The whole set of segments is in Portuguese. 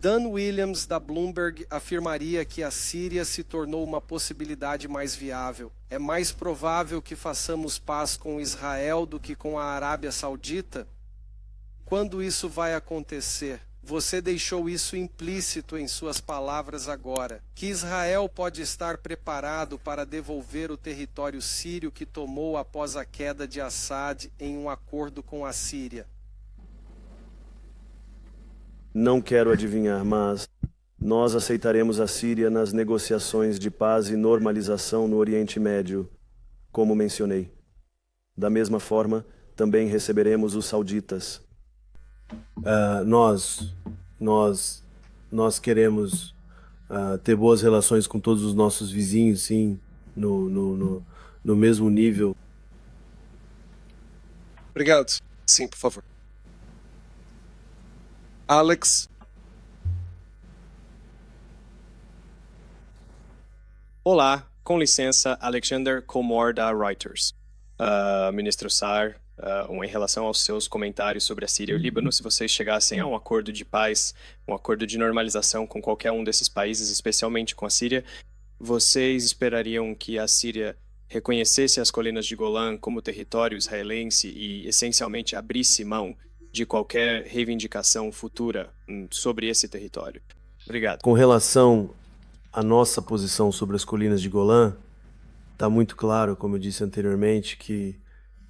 Dan Williams, da Bloomberg, afirmaria que a Síria se tornou uma possibilidade mais viável. É mais provável que façamos paz com Israel do que com a Arábia Saudita? Quando isso vai acontecer? Você deixou isso implícito em suas palavras agora. Que Israel pode estar preparado para devolver o território sírio que tomou após a queda de Assad em um acordo com a Síria. Não quero adivinhar, mas nós aceitaremos a Síria nas negociações de paz e normalização no Oriente Médio, como mencionei. Da mesma forma, também receberemos os sauditas. Nós queremos ter boas relações com todos os nossos vizinhos, sim, no mesmo nível. Obrigado. Sim, por favor. Alex. Olá, com licença, Alexander Komor da Reuters. Ministro Saar, em relação aos seus comentários sobre a Síria e o Líbano, se vocês chegassem a um acordo de paz, um acordo de normalização com qualquer um desses países, especialmente com a Síria, vocês esperariam que a Síria reconhecesse as colinas de Golã como território israelense e, essencialmente, abrisse mão de qualquer reivindicação futura sobre esse território? Obrigado. Com relação à nossa posição sobre as colinas de Golã, está muito claro, como eu disse anteriormente, que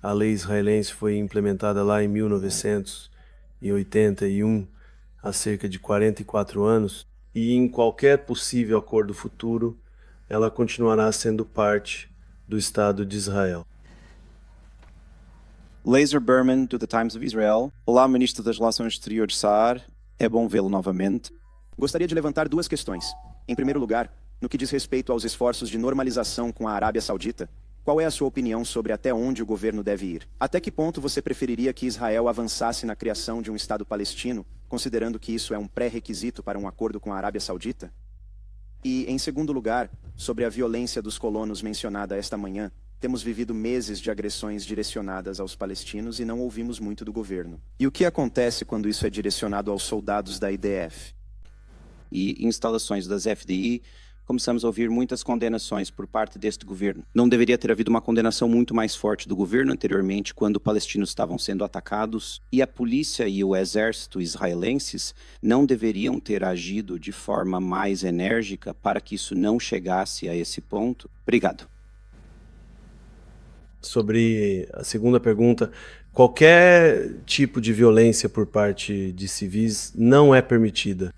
a lei israelense foi implementada lá em 1981, há cerca de 44 anos, e em qualquer possível acordo futuro, ela continuará sendo parte do Estado de Israel. Laser Berman, do The Times of Israel. Olá, Ministro das Relações Exteriores Saar. É bom vê-lo novamente. Gostaria de levantar duas questões. Em primeiro lugar, no que diz respeito aos esforços de normalização com a Arábia Saudita, qual é a sua opinião sobre até onde o governo deve ir? Até que ponto você preferiria que Israel avançasse na criação de um Estado palestino, considerando que isso é um pré-requisito para um acordo com a Arábia Saudita? E, em segundo lugar, sobre a violência dos colonos mencionada esta manhã, temos vivido meses de agressões direcionadas aos palestinos e não ouvimos muito do governo. E o que acontece quando isso é direcionado aos soldados da IDF? E instalações das FDI, começamos a ouvir muitas condenações por parte deste governo. Não deveria ter havido uma condenação muito mais forte do governo anteriormente, quando palestinos estavam sendo atacados, e a polícia e o exército israelenses não deveriam ter agido de forma mais enérgica para que isso não chegasse a esse ponto? Obrigado. Sobre a segunda pergunta, qualquer tipo de violência por parte de civis não é permitida.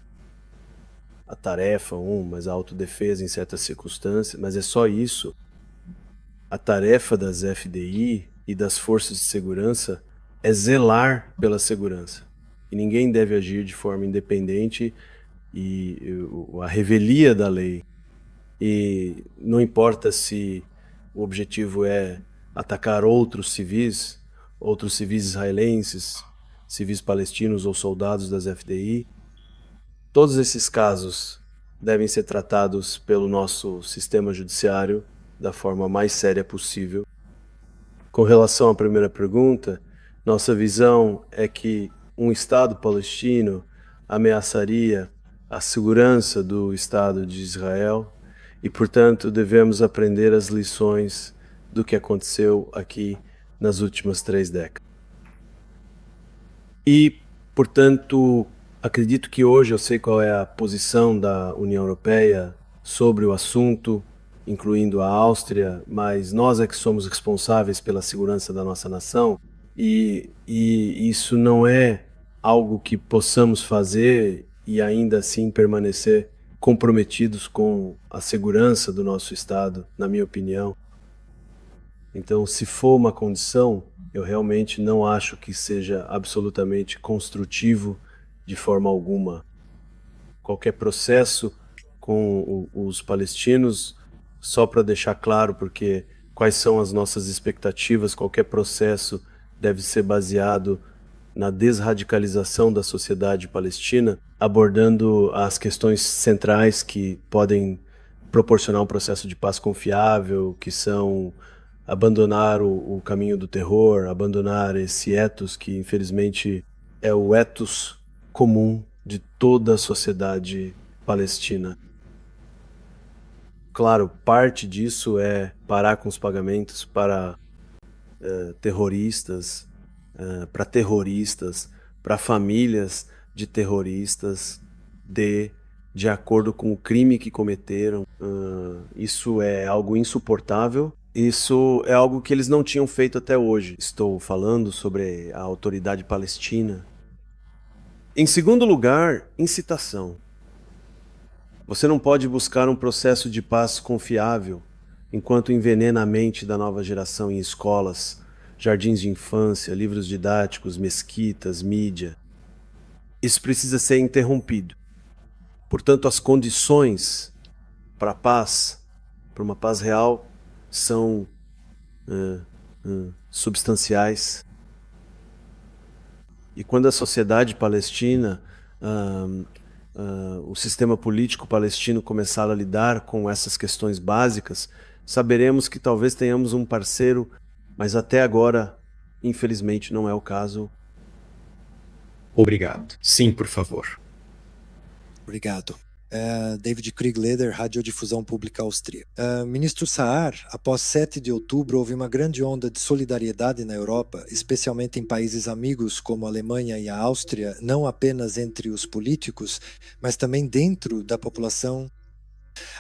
A tarefa, mas a autodefesa em certas circunstâncias, mas é só isso. A tarefa das FDI e das forças de segurança é zelar pela segurança. E ninguém deve agir de forma independente e a revelia da lei. E não importa se o objetivo é atacar outros civis israelenses, civis palestinos ou soldados das FDI, todos esses casos devem ser tratados pelo nosso sistema judiciário da forma mais séria possível. Com relação à primeira pergunta, nossa visão é que um Estado palestino ameaçaria a segurança do Estado de Israel e, portanto, devemos aprender as lições do que aconteceu aqui nas últimas 3 décadas. E, portanto, acredito que hoje eu sei qual é a posição da União Europeia sobre o assunto, incluindo a Áustria, mas nós é que somos responsáveis pela segurança da nossa nação e isso não é algo que possamos fazer e ainda assim permanecer comprometidos com a segurança do nosso Estado, na minha opinião. Então, se for uma condição, eu realmente não acho que seja absolutamente construtivo de forma alguma. Qualquer processo com os palestinos, só para deixar claro, porque quais são as nossas expectativas, qualquer processo deve ser baseado na desradicalização da sociedade palestina, abordando as questões centrais que podem proporcionar um processo de paz confiável, que são abandonar o caminho do terror, abandonar esse ethos que infelizmente é o ethos comum de toda a sociedade palestina. Claro, parte disso é parar com os pagamentos para terroristas, para famílias de terroristas, de acordo com o crime que cometeram. Isso é algo insuportável. Isso é algo que eles não tinham feito até hoje. Estou falando sobre a autoridade palestina. Em segundo lugar, incitação. Você não pode buscar um processo de paz confiável enquanto envenena a mente da nova geração em escolas, jardins de infância, livros didáticos, mesquitas, mídia. Isso precisa ser interrompido. Portanto, as condições para a paz, para uma paz real, são substanciais. E quando a sociedade palestina, o sistema político palestino começar a lidar com essas questões básicas, saberemos que talvez tenhamos um parceiro, mas até agora, infelizmente, não é o caso. Obrigado. Sim, por favor. Obrigado. David Kriegleder, Radiodifusão Pública Austríaca. Ministro Saar, após 7 de outubro houve uma grande onda de solidariedade na Europa, especialmente em países amigos como a Alemanha e a Áustria, não apenas entre os políticos, mas também dentro da população.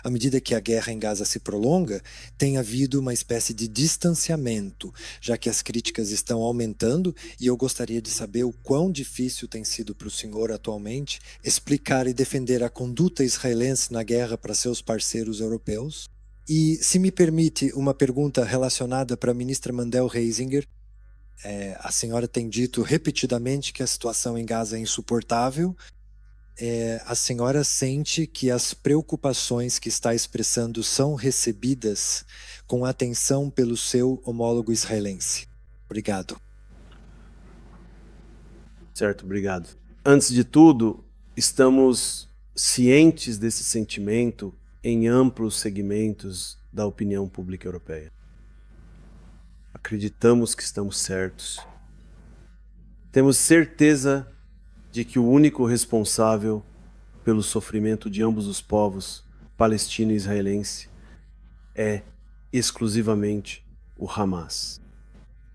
À medida que a guerra em Gaza se prolonga, tem havido uma espécie de distanciamento, já que as críticas estão aumentando, e eu gostaria de saber o quão difícil tem sido para o senhor atualmente explicar e defender a conduta israelense na guerra para seus parceiros europeus. E, se me permite, uma pergunta relacionada para a ministra Mandel Reisinger. A senhora tem dito repetidamente que a situação em Gaza é insuportável. A senhora sente que as preocupações que está expressando são recebidas com atenção pelo seu homólogo israelense? Obrigado. Certo, obrigado. Antes de tudo, estamos cientes desse sentimento em amplos segmentos da opinião pública europeia. Acreditamos que estamos certos. Temos certeza de que o único responsável pelo sofrimento de ambos os povos, palestino e israelense, é exclusivamente o Hamas.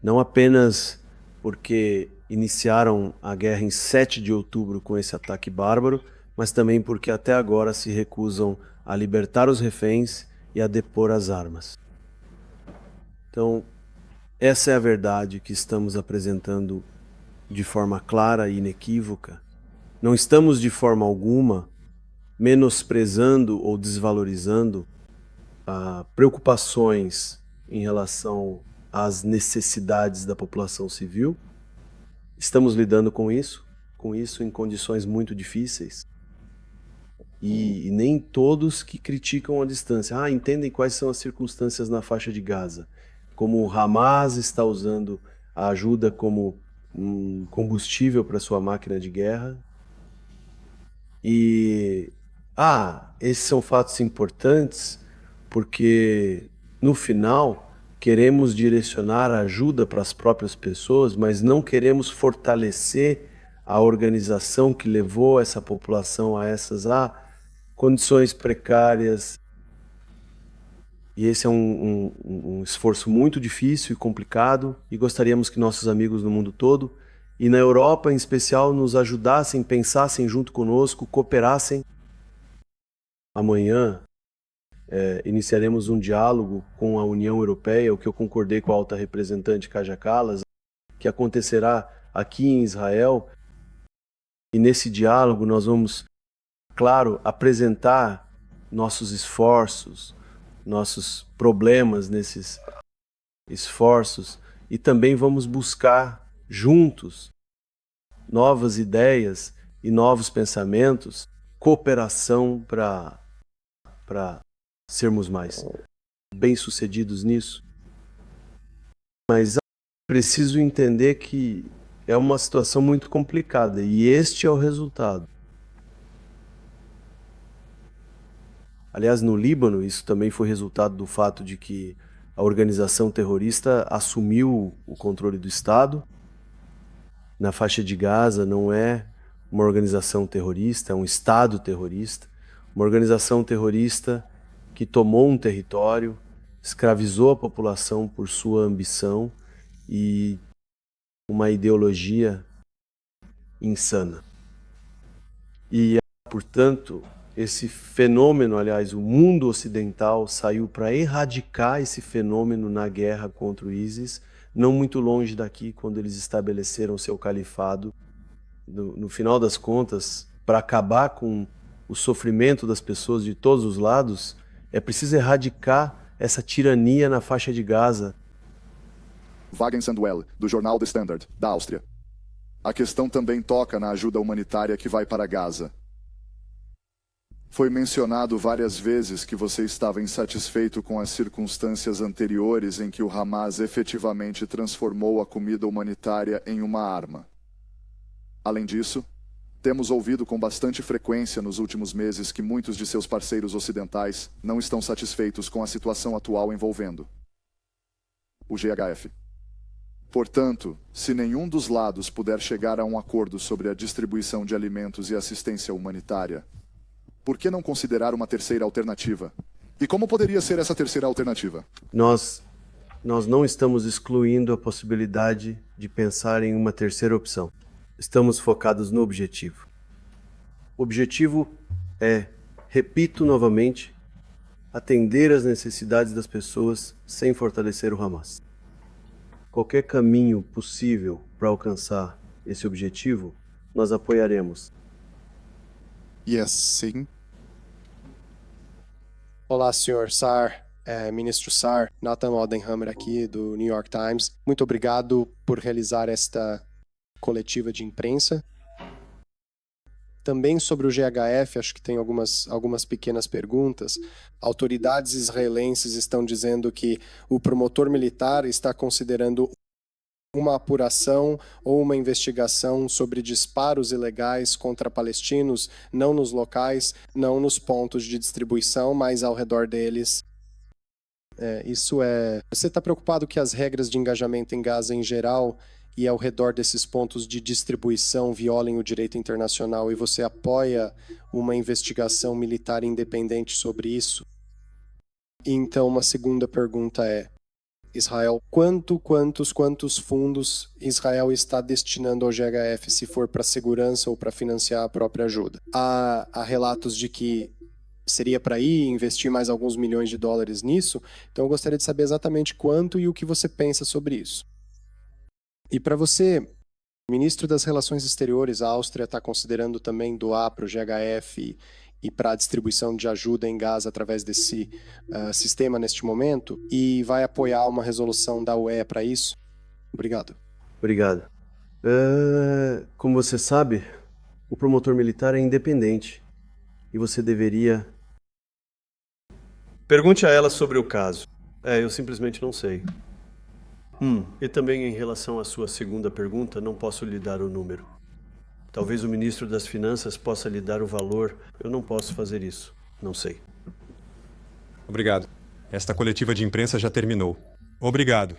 Não apenas porque iniciaram a guerra em 7 de outubro com esse ataque bárbaro, mas também porque até agora se recusam a libertar os reféns e a depor as armas. Então, essa é a verdade que estamos apresentando de forma clara e inequívoca. Não estamos de forma alguma menosprezando ou desvalorizando preocupações em relação às necessidades da população civil. Estamos lidando com isso em condições muito difíceis. E nem todos que criticam a distância entendem quais são as circunstâncias na faixa de Gaza, como o Hamas está usando a ajuda como um combustível para sua máquina de guerra. E esses são fatos importantes porque no final queremos direcionar a ajuda para as próprias pessoas, mas não queremos fortalecer a organização que levou essa população a essas condições precárias. E esse é um esforço muito difícil e complicado, e gostaríamos que nossos amigos no mundo todo, e na Europa em especial, nos ajudassem, pensassem junto conosco, cooperassem. Amanhã iniciaremos um diálogo com a União Europeia, o que eu concordei com a alta representante Kaja Kallas, que acontecerá aqui em Israel. E nesse diálogo nós vamos, claro, apresentar nossos esforços, nossos problemas nesses esforços, e também vamos buscar juntos novas ideias e novos pensamentos, cooperação para sermos mais bem-sucedidos nisso. Mas é preciso entender que é uma situação muito complicada e este é o resultado. Aliás, no Líbano, isso também foi resultado do fato de que a organização terrorista assumiu o controle do Estado. Na faixa de Gaza não é uma organização terrorista, um Estado terrorista, uma organização terrorista que tomou um território, escravizou a população por sua ambição e uma ideologia insana. E, portanto, esse fenômeno, aliás, o mundo ocidental saiu para erradicar esse fenômeno na guerra contra o ISIS, não muito longe daqui, quando eles estabeleceram seu califado. No final das contas, para acabar com o sofrimento das pessoas de todos os lados, é preciso erradicar essa tirania na faixa de Gaza. Vagen Sandwell, do jornal The Standard, da Áustria. A questão também toca na ajuda humanitária que vai para Gaza. Foi mencionado várias vezes que você estava insatisfeito com as circunstâncias anteriores em que o Hamas efetivamente transformou a comida humanitária em uma arma. Além disso, temos ouvido com bastante frequência nos últimos meses que muitos de seus parceiros ocidentais não estão satisfeitos com a situação atual envolvendo o GHF. Portanto, se nenhum dos lados puder chegar a um acordo sobre a distribuição de alimentos e assistência humanitária, por que não considerar uma terceira alternativa? E como poderia ser essa terceira alternativa? Nós não estamos excluindo a possibilidade de pensar em uma terceira opção. Estamos focados no objetivo. O objetivo é, repito novamente, atender às necessidades das pessoas sem fortalecer o Hamas. Qualquer caminho possível para alcançar esse objetivo, nós apoiaremos. Yes, sim. Olá, Sr. Saar, Ministro Saar, Nathan Odenhammer aqui do New York Times. Muito obrigado por realizar esta coletiva de imprensa. Também sobre o GHF, acho que tem algumas pequenas perguntas. Autoridades israelenses estão dizendo que o promotor militar está considerando uma apuração ou uma investigação sobre disparos ilegais contra palestinos, não nos locais, não nos pontos de distribuição, mas ao redor deles. Você está preocupado que as regras de engajamento em Gaza em geral e ao redor desses pontos de distribuição violem o direito internacional e você apoia uma investigação militar independente sobre isso? Então, uma segunda pergunta é: Israel, quantos fundos Israel está destinando ao GHF, se for para segurança ou para financiar a própria ajuda? Há relatos de que seria para investir mais alguns milhões de dólares nisso, então eu gostaria de saber exatamente quanto e o que você pensa sobre isso. E para você, ministro das Relações Exteriores, a Áustria está considerando também doar para o GHF e para a distribuição de ajuda em Gaza através desse sistema neste momento, e vai apoiar uma resolução da UE para isso? Obrigado. Obrigado. Como você sabe, o promotor militar é independente e você deveria... Pergunte a ela sobre o caso. Eu simplesmente não sei. E também em relação à sua segunda pergunta, não posso lhe dar o número. Talvez o ministro das Finanças possa lhe dar o valor. Eu não posso fazer isso. Não sei. Obrigado. Esta coletiva de imprensa já terminou. Obrigado.